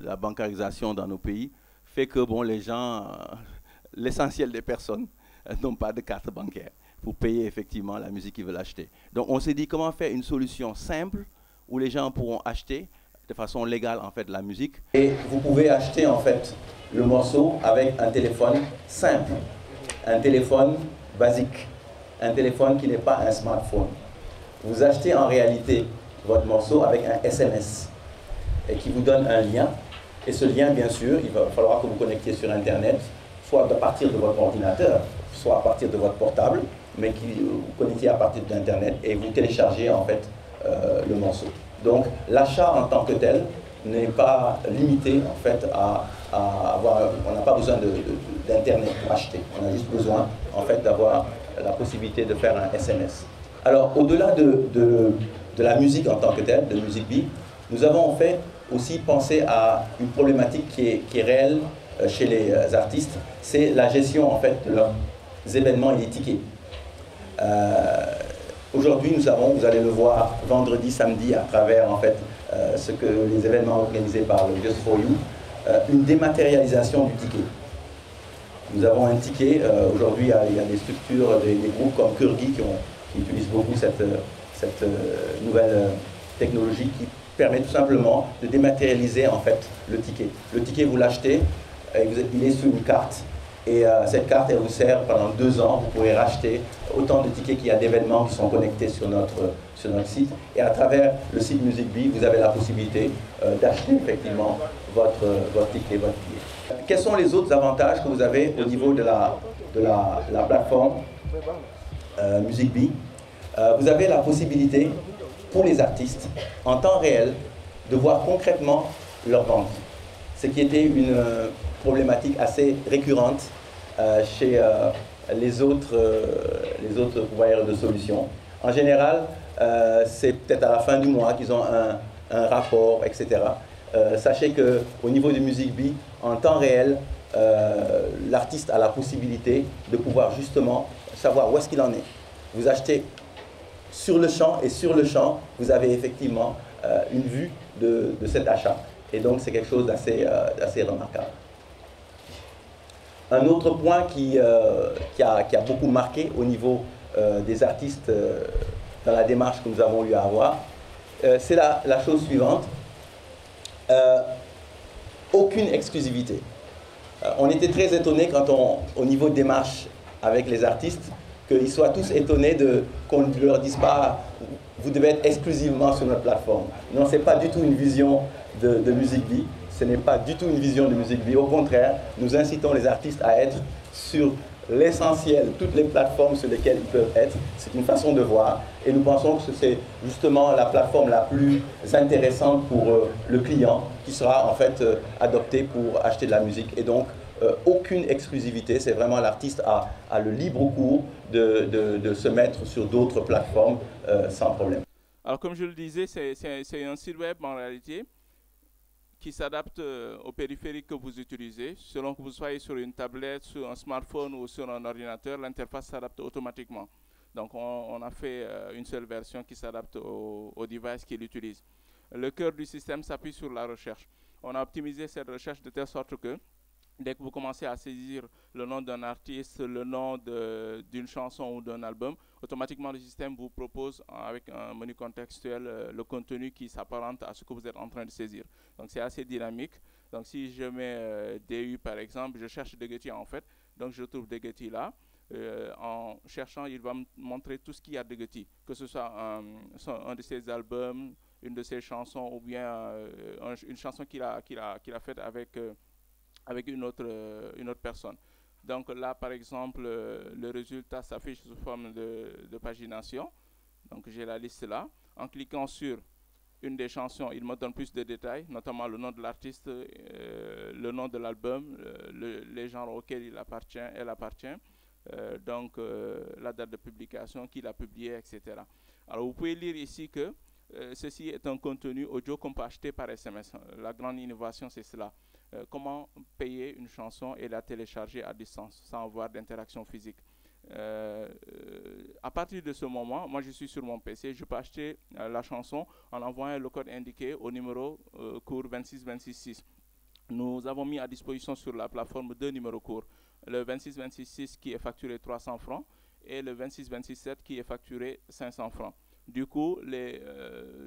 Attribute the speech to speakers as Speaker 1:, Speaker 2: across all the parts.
Speaker 1: La bancarisation dans nos pays fait que bon, les gens, l'essentiel des personnes n'ont pas de carte bancaire pour payer effectivement la musique qu'ils veulent acheter. Donc on s'est dit comment faire une solution simple où les gens pourront acheter de façon légale en fait la musique. Et vous pouvez acheter en fait le morceau avec un téléphone simple, un téléphone basique, un téléphone qui n'est pas un smartphone. Vous achetez en réalité votre morceau avec un SMS et qui vous donne un lien. Et ce lien, bien sûr, il va falloir que vous connectiez sur Internet, soit à partir de votre ordinateur, soit à partir de votre portable, mais que vous connectiez à partir d'Internet et vous téléchargez en fait le morceau. Donc l'achat en tant que tel n'est pas limité en fait à avoir, on n'a pas besoin d'Internet pour acheter, on a juste besoin en fait d'avoir la possibilité de faire un SMS. Alors au-delà de la musique en tant que telle, de Music Bee, nous avons en fait aussi pensé à une problématique qui est réelle chez les artistes, c'est la gestion en fait de leurs événements et des tickets. Aujourd'hui, nous avons, vous allez le voir vendredi, samedi, à travers en fait ce que les événements organisés par le Just for You, une dématérialisation du ticket. Nous avons un ticket. Aujourd'hui, il y a des structures, des groupes comme Kurgi qui utilisent beaucoup cette nouvelle technologie qui permet tout simplement de dématérialiser en fait le ticket. Le ticket, vous l'achetez, il est sous une carte. Et cette carte, elle vous sert pendant 2 ans. Vous pourrez racheter autant de tickets qu'il y a d'événements qui sont connectés sur notre site. Et à travers le site Music Bee, vous avez la possibilité d'acheter effectivement votre ticket, votre billet. Quels sont les autres avantages que vous avez au niveau de la plateforme Music Bee? Vous avez la possibilité, pour les artistes, en temps réel, de voir concrètement leurs ventes. Ce qui était une problématique assez récurrente chez les autres providers de solutions. En général, c'est peut-être à la fin du mois qu'ils ont un rapport, etc. Sachez qu'au niveau de Music Bee, en temps réel, l'artiste a la possibilité de pouvoir justement savoir où est-ce qu'il en est. Vous achetez sur le champ et sur le champ, vous avez effectivement une vue de cet achat. Et donc, c'est quelque chose d'assez remarquable. Un autre point qui a beaucoup marqué au niveau des artistes dans la démarche que nous avons eu à avoir, c'est la chose suivante. Aucune exclusivité. On était très étonnés quand au niveau de démarche avec les artistes, qu'ils soient tous étonnés qu'on ne leur dise pas « vous devez être exclusivement sur notre plateforme ». Non, ce n'est pas du tout une vision de Music Bee, ce n'est pas du tout une vision de Music Bee. Au contraire, nous incitons les artistes à être sur l'essentiel, toutes les plateformes sur lesquelles ils peuvent être. C'est une façon de voir et nous pensons que c'est justement la plateforme la plus intéressante pour le client qui sera en fait adopté pour acheter de la musique. Et donc, aucune exclusivité, c'est vraiment l'artiste a le libre cours de se mettre sur d'autres plateformes sans problème.
Speaker 2: Alors comme je le disais, c'est un site web en réalité qui s'adapte au périphérique que vous utilisez. Selon que vous soyez sur une tablette, sur un smartphone ou sur un ordinateur, l'interface s'adapte automatiquement. Donc on a fait une seule version qui s'adapte au device qu'il utilise. Le cœur du système s'appuie sur la recherche. On a optimisé cette recherche de telle sorte que dès que vous commencez à saisir le nom d'un artiste, le nom d'une chanson ou d'un album, automatiquement le système vous propose avec un menu contextuel le contenu qui s'apparente à ce que vous êtes en train de saisir. Donc c'est assez dynamique. Donc si je mets DU par exemple, je cherche Degeti en fait, donc je trouve Degeti là. En cherchant, il va me montrer tout ce qu'il y a de Degeti, que ce soit un de ses albums, une de ses chansons ou bien une chanson qu'il a faite avec une autre personne. Donc là, par exemple, le résultat s'affiche sous forme de pagination. Donc j'ai la liste là. En cliquant sur une des chansons, il me donne plus de détails, notamment le nom de l'artiste, le nom de l'album, les genres auxquels elle appartient, donc la date de publication, qui l'a publié, etc. Alors vous pouvez lire ici que ceci est un contenu audio qu'on peut acheter par SMS. La grande innovation, c'est cela. Comment payer une chanson et la télécharger à distance sans avoir d'interaction physique. À partir de ce moment, moi je suis sur mon PC, je peux acheter la chanson en envoyant le code indiqué au numéro court 26266. Nous avons mis à disposition sur la plateforme deux numéros courts, le 26266 qui est facturé 300 francs et le 26267 qui est facturé 500 francs. Du coup, les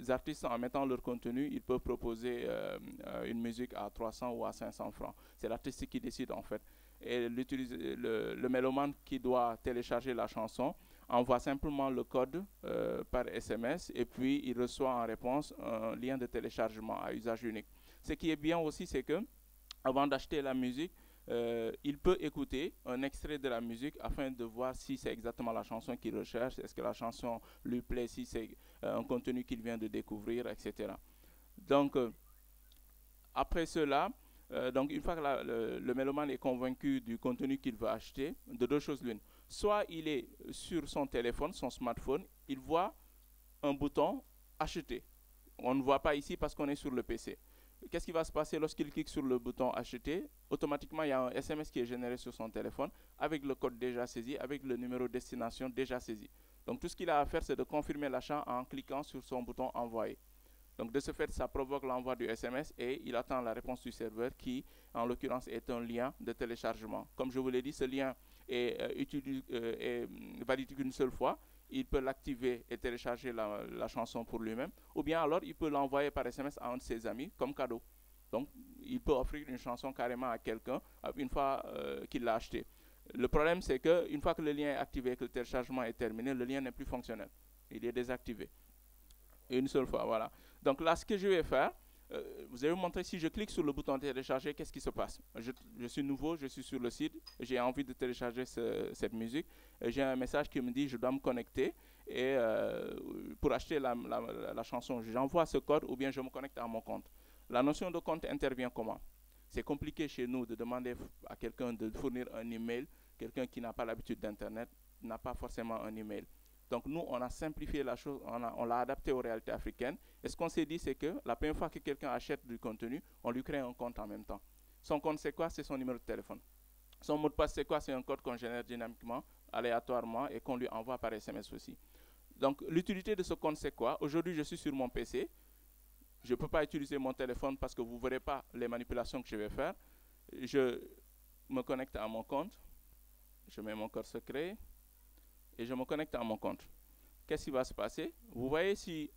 Speaker 2: artistes, en mettant leur contenu, ils peuvent proposer une musique à 300 ou à 500 francs. C'est l'artiste qui décide en fait. Et le mélomane qui doit télécharger la chanson envoie simplement le code par SMS et puis il reçoit en réponse un lien de téléchargement à usage unique. Ce qui est bien aussi, c'est que avant d'acheter la musique, il peut écouter un extrait de la musique afin de voir si c'est exactement la chanson qu'il recherche, est-ce que la chanson lui plaît, si c'est un contenu qu'il vient de découvrir, etc. Donc, après cela, donc une fois que le mélomane est convaincu du contenu qu'il veut acheter, de deux choses l'une. Soit il est sur son téléphone, son smartphone, il voit un bouton « Acheter ». On ne voit pas ici parce qu'on est sur le PC. Qu'est-ce qui va se passer lorsqu'il clique sur le bouton « Acheter » ? Automatiquement, il y a un SMS qui est généré sur son téléphone avec le code déjà saisi, avec le numéro de destination déjà saisi. Donc tout ce qu'il a à faire, c'est de confirmer l'achat en cliquant sur son bouton « Envoyer ». Donc de ce fait, ça provoque l'envoi du SMS et il attend la réponse du serveur qui, en l'occurrence, est un lien de téléchargement. Comme je vous l'ai dit, ce lien est valide qu'une seule fois. Il peut l'activer et télécharger la chanson pour lui-même. Ou bien alors, il peut l'envoyer par SMS à un de ses amis comme cadeau. Donc, il peut offrir une chanson carrément à quelqu'un une fois qu'il l'a acheté. Le problème, c'est qu'une fois que le lien est activé et que le téléchargement est terminé, le lien n'est plus fonctionnel. Il est désactivé. Une seule fois, voilà. Donc là, ce que je vais faire, vous allez vous montrer, si je clique sur le bouton télécharger, qu'est-ce qui se passe? Je suis nouveau, je suis sur le site, j'ai envie de télécharger cette musique. J'ai un message qui me dit je dois me connecter et pour acheter la chanson, j'envoie ce code ou bien je me connecte à mon compte. La notion de compte intervient comment? C'est compliqué chez nous de demander à quelqu'un de fournir un email. Quelqu'un qui n'a pas l'habitude d'Internet n'a pas forcément un email. Donc nous, on a simplifié la chose, on l'a adapté aux réalités africaines. Et ce qu'on s'est dit, c'est que la première fois que quelqu'un achète du contenu, on lui crée un compte en même temps. Son compte, c'est quoi? C'est son numéro de téléphone. Son mot de passe, c'est quoi? C'est un code qu'on génère dynamiquement, aléatoirement, et qu'on lui envoie par SMS aussi. Donc l'utilité de ce compte, c'est quoi? Aujourd'hui, je suis sur mon PC. Je ne peux pas utiliser mon téléphone parce que vous ne verrez pas les manipulations que je vais faire. Je me connecte à mon compte. Je mets mon code secret. Et je me connecte à mon compte. Qu'est-ce qui va se passer? Vous voyez, si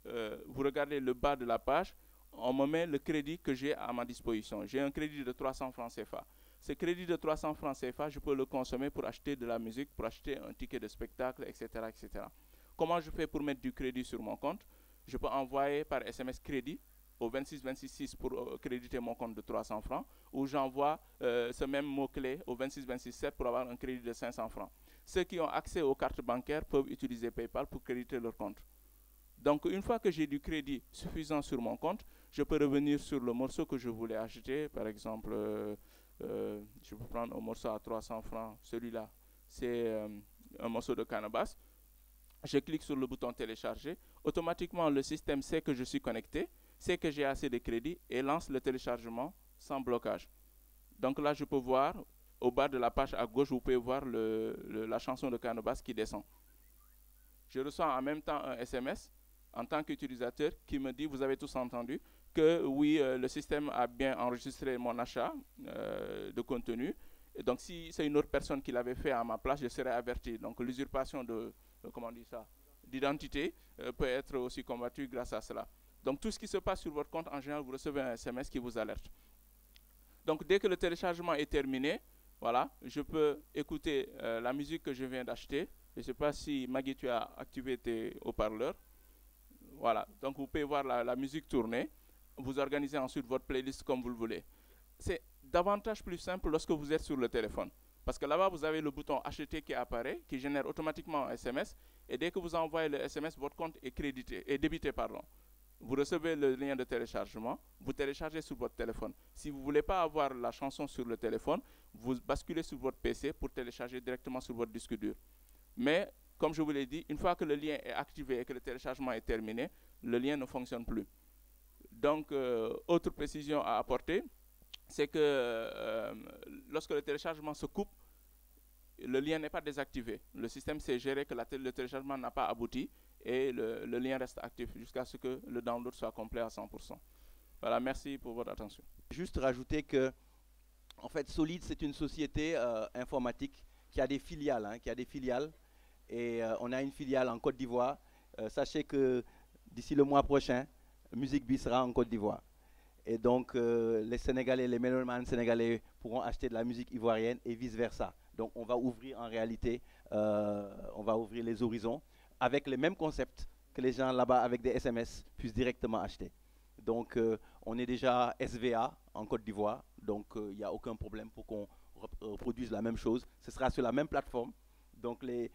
Speaker 2: vous regardez le bas de la page, on me met le crédit que j'ai à ma disposition. J'ai un crédit de 300 francs CFA. Ce crédit de 300 francs CFA, je peux le consommer pour acheter de la musique, pour acheter un ticket de spectacle, etc., etc. Comment je fais pour mettre du crédit sur mon compte? Je peux envoyer par SMS crédit au 26266 pour créditer mon compte de 300 francs, ou j'envoie ce même mot-clé au 26267 pour avoir un crédit de 500 francs. Ceux qui ont accès aux cartes bancaires peuvent utiliser PayPal pour créditer leur compte. Donc, une fois que j'ai du crédit suffisant sur mon compte, je peux revenir sur le morceau que je voulais acheter. Par exemple, je peux prendre un morceau à 300 francs. Celui-là, c'est un morceau de cannabis. Je clique sur le bouton télécharger. Automatiquement, le système sait que je suis connecté, sait que j'ai assez de crédit et lance le téléchargement sans blocage. Donc là, je peux voir, au bas de la page à gauche, vous pouvez voir la chanson de Cannabis qui descend. Je reçois en même temps un SMS en tant qu'utilisateur qui me dit, vous avez tous entendu, que oui, le système a bien enregistré mon achat de contenu. Et donc si c'est une autre personne qui l'avait fait à ma place, je serai averti. Donc l'usurpation comment on dit ça, d'identité peut être aussi combattue grâce à cela. Donc tout ce qui se passe sur votre compte, en général, vous recevez un SMS qui vous alerte. Donc dès que le téléchargement est terminé, voilà, je peux écouter la musique que je viens d'acheter. Je ne sais pas si Maggie, tu as activé tes haut-parleurs. Voilà, donc vous pouvez voir la musique tourner. Vous organisez ensuite votre playlist comme vous le voulez. C'est davantage plus simple lorsque vous êtes sur le téléphone. Parce que là-bas, vous avez le bouton acheter qui apparaît, qui génère automatiquement un SMS. Et dès que vous envoyez le SMS, votre compte est débité, pardon. Vous recevez le lien de téléchargement, vous téléchargez sur votre téléphone. Si vous ne voulez pas avoir la chanson sur le téléphone, vous basculez sur votre PC pour télécharger directement sur votre disque dur. Mais, comme je vous l'ai dit, une fois que le lien est activé et que le téléchargement est terminé, le lien ne fonctionne plus. Donc, autre précision à apporter, c'est que lorsque le téléchargement se coupe, le lien n'est pas désactivé. Le système sait gérer que le téléchargement n'a pas abouti et le lien reste actif jusqu'à ce que le download soit complet à 100%. Voilà, merci pour votre attention.
Speaker 3: Juste rajouter que, en fait, Solid, c'est une société informatique qui a des filiales, et on a une filiale en Côte d'Ivoire. Sachez que d'ici le mois prochain, Music Bee sera en Côte d'Ivoire. Et donc, les Sénégalais, les mélomanes sénégalais pourront acheter de la musique ivoirienne et vice-versa. Donc, on va ouvrir en réalité, on va ouvrir les horizons avec les mêmes concepts que les gens là-bas avec des SMS puissent directement acheter. Donc, on est déjà SVA en Côte d'Ivoire, donc il n'y a aucun problème pour qu'on reproduise la même chose. Ce sera sur la même plateforme. Donc, les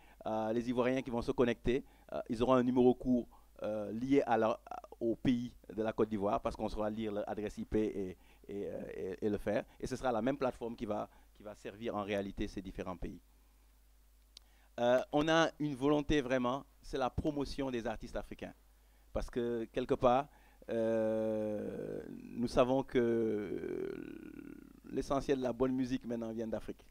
Speaker 3: Ivoiriens qui vont se connecter, ils auront un numéro court lié au pays de la Côte d'Ivoire parce qu'on saura lire leur adresse IP et le faire. Et ce sera la même plateforme qui va servir en réalité ces différents pays. On a une volonté vraiment, c'est la promotion des artistes africains. Parce que quelque part, nous savons que l'essentiel de la bonne musique maintenant vient d'Afrique.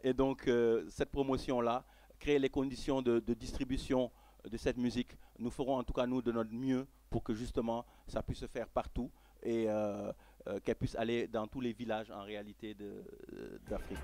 Speaker 3: Et donc, cette promotion-là, créer les conditions de distribution de cette musique, nous ferons en tout cas nous de notre mieux pour que justement ça puisse se faire partout et qu'elle puisse aller dans tous les villages en réalité d'Afrique.